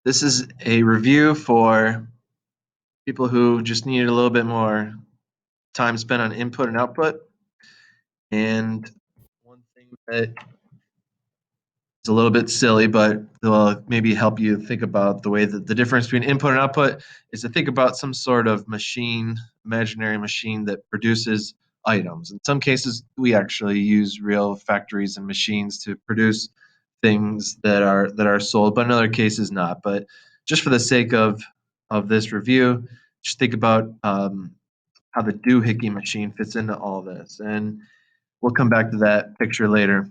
This is a review for people who just needed a little bit more time spent on input and output. And one thing that is a little bit silly, but will maybe help you think about the way that the difference between input and output is to think about some sort of machine, imaginary machine that produces items. In some cases, we actually use real factories and machines to produce things that are sold, but in other cases not. But just for the sake of this review, just think about how the doohickey machine fits into all this, and we'll come back to that picture later.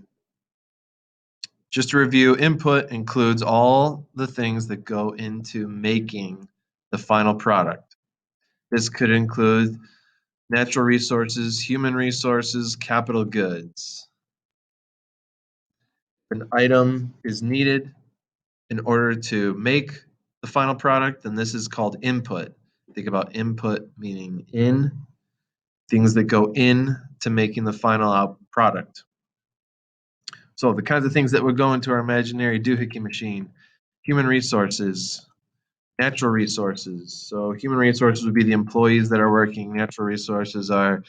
Just to review, input includes all the things that go into making the final product. This could include natural resources, human resources, capital goods. An item is needed in order to make the final product, then this is called input. Think about input meaning in, things that go in to making the final out product. So the kinds of things that would go into our imaginary doohickey machine: human resources, natural resources. So human resources would be the employees that are working. Natural resources are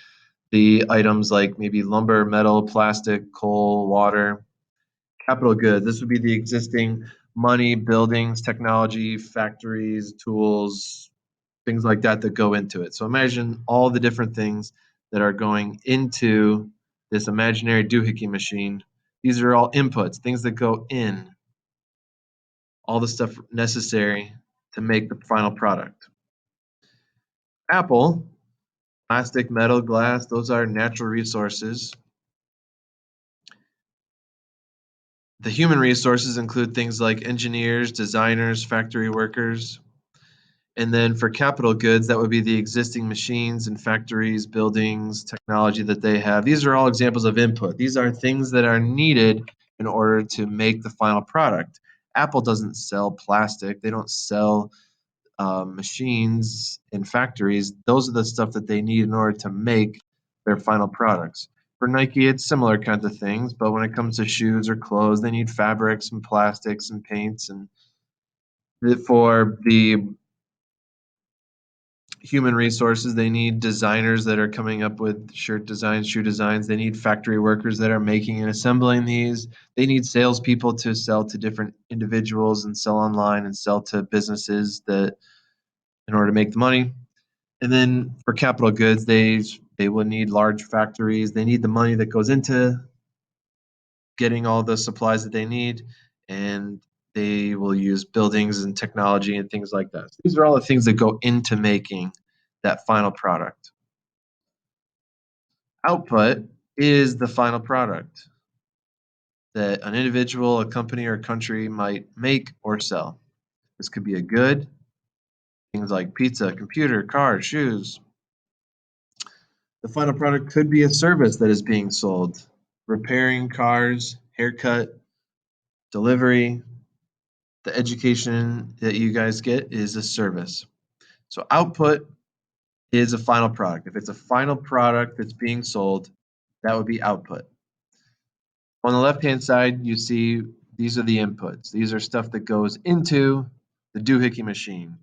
the items like maybe lumber, metal, plastic, coal, water. Capital goods, this would be the existing money, buildings, technology, factories, tools, things like that that go into it. So imagine all the different things that are going into this imaginary doohickey machine. These are all inputs, things that go in, all the stuff necessary to make the final product. Apple, plastic, metal, glass, those are natural resources. The human resources include things like engineers, designers, factory workers. And then for capital goods, that would be the existing machines and factories, buildings, technology that they have. These are all examples of input. These are things that are needed in order to make the final product. Apple doesn't sell plastic. They don't sell machines in factories. Those are the stuff that they need in order to make their final products. For Nike, it's similar kinds of things, but when it comes to shoes or clothes, they need fabrics and plastics and paints. And for the human resources, they need designers that are coming up with shirt designs, shoe designs. They need factory workers that are making and assembling these. They need salespeople to sell to different individuals and sell online and sell to businesses that in order to make the money. And then for capital goods, they will need large factories. They need the money that goes into getting all the supplies that they need, and they will use buildings and technology and things like that. So these are all the things that go into making that final product. Output is the final product that an individual, a company, or a country might make or sell. This could be a good, things like pizza, computer, car, shoes. The final product could be a service that is being sold: repairing cars, haircut, delivery. The education that you guys get is a service. So output is a final product. If it's a final product that's being sold, that would be output. On the left-hand side, you see these are the inputs. These are stuff that goes into the doohickey machine.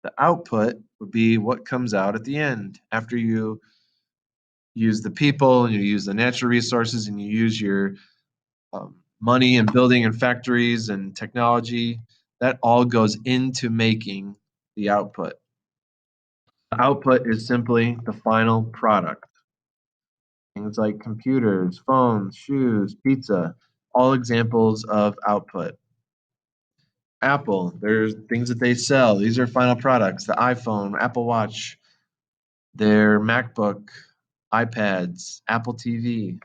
The output would be what comes out at the end after you use the people and you use the natural resources and you use your money and building and factories and technology. That all goes into making the output. The output is simply the final product. Things like computers, phones, shoes, pizza, all examples of output. Apple, there's things that they sell. These are final products: the iPhone, Apple Watch, their MacBook, iPads, Apple TV.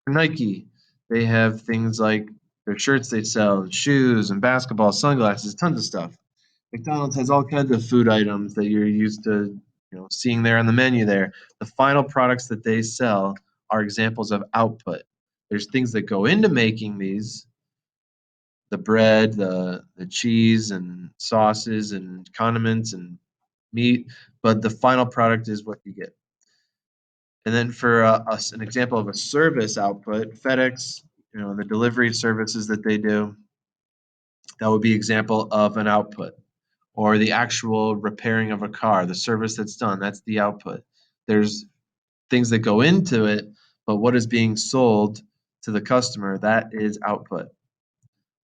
For Nike, they have things like their shirts they sell, shoes and basketball, sunglasses, tons of stuff. McDonald's has all kinds of food items that you're used to, seeing there on the menu there. The final products that they sell are examples of output. There's things that go into making these, the bread, the cheese and sauces and condiments and meat, but the final product is what you get. And then for an example of a service output, FedEx, the delivery services that they do, That would be example of an output. Or the actual repairing of a car, the service that's done, that's the output. There's things that go into it, but what is being sold to the customer, that is output.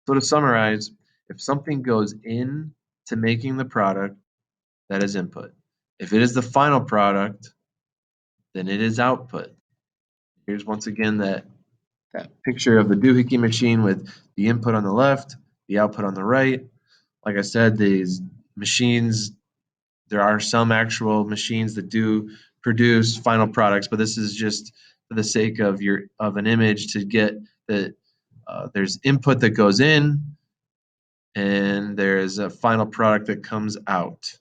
So to summarize, if something goes in to making the product, that is input. If it is the final product, then it is output. Here's once again that picture of the doohickey machine with the input on the left, the output on the right. Like I said, these machines, there are some actual machines that do produce final products, but this is just for the sake of an image to get that there's input that goes in and there's a final product that comes out.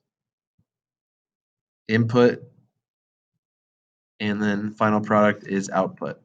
Input and then final product is output.